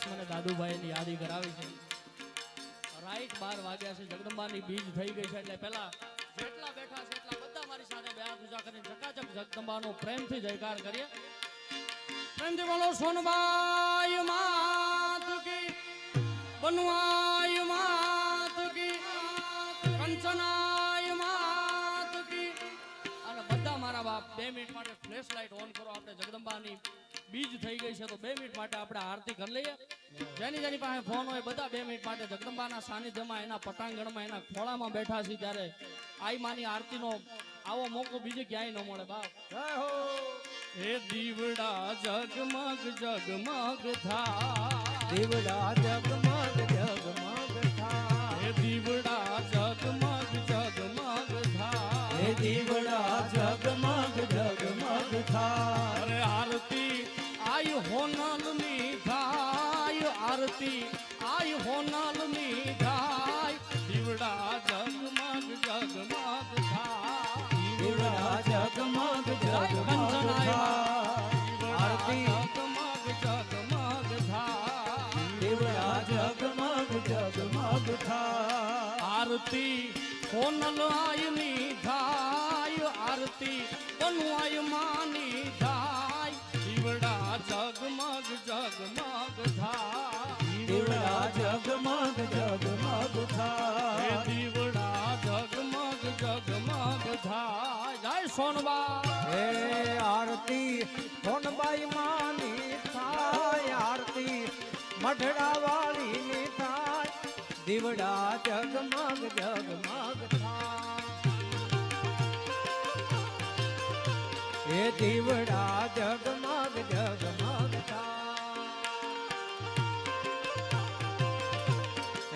ખાસ મને દાદુભાઈની યાદી કરાવી છે. રાઈટ 12 વાગ્યા છે, જગદંબાની બીજ થઈ ગઈ છે. એટલે પહેલા જેટલા બેઠા છે એટલા બધા મારી સાથે બે હાથ ઊંચા કરીને ચકાચક જગદંબાનો પ્રેમથી જયકાર કરીએ. પ્રેમથી બોલો સોનબાઈ માત કી, બનવાઈ માત કી, કંચનાઈ માત કી. અને બધા મારા બાપ 2 મિનિટ માટે ફ્લેશ લાઈટ ઓન કરો. આપણે જગદંબાની બીજ થઈ ગઈ છે તો 2 મિનિટ માટે આપણે આરતી કરી લઈએ. જેની પાસે ફોન હોય બધા 2 મિનિટ માટે જગદંબાના સાનિધ્યમાં, એના પટાંગણમાં, એના ખોળામાં બેઠા છે ત્યારે આઈ માની આરતીનો આવો મોકો બીજે ક્યાંય ન મળે બાપ. હે દીવડા જગમગ જગમગ થા, દીવડા જગમગ જગમગ થા, હે દીવડા જગમગ જગમગ થા, હે દીવડા જગમગ જગમગ થા. અરે આરતી આઈ હોનલની થાય, આરતી આઈ હોનલની થાય, દીવડા જગમગ જગમગ થા, દીવડા જગમગ જગમગ થા. આરતી જગમગ જગમગ થા, દીવડા જગમગ જગમગ થા. આરતી હોનલ આયની થાય, આરતી બનવાય માની થાય, દીવડા જગમગ જગમગ થા, દીવડા જગમગ જગમગ થા. હે દીવડા જગમગ જગમગ થાય. જય સોનબા. હે આરતી સોનબાઈ માની થાય, આરતી મઢડા વાળીની થાય, દીવડા જગમગ જગમગ થાય. હે દીવડા જગમગ જગમગ થાય.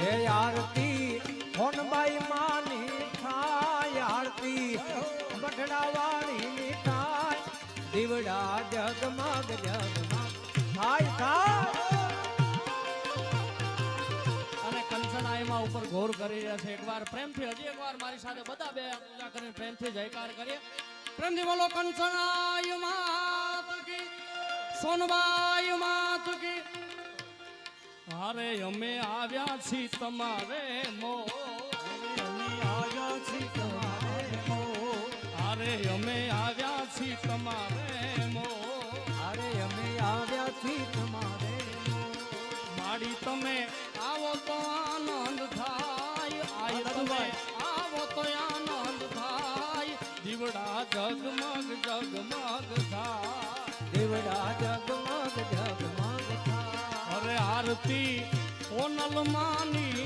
હે આરતી સોનબાઈ માની થાય, આરતી મઢડા વાળીની થાય, દીવડા જગમગ જગમગ થાય થાય. અને કંચનાઈમાં ઉપર ઘોર કરી રહ્યા છે. એકવાર પ્રેમથી, હજી એકવાર મારી સાથે બધા બે પૂજા કરીને પ્રેમથી જયકાર કરીએ. પ્રેમથી બોલો કંચનાઈ માત કી, સોનબાઈ માત કી. અરે અમે આવ્યા છીએ તમારે મો, અમે આવ્યા છીએ તમારે મો, અરે અમે આવ્યા છીએ તમારે મો, અરે અમે આવ્યા છીએ તમારે મો. માડી તમે આવો તો આનંદ થાય, આય તમે આવો તો આનંદ થાય, દીવડા જગમગ જગમગ થાય, દીવડા જગમગ જગમગ થાય. અરે આરતી ઓનલ માની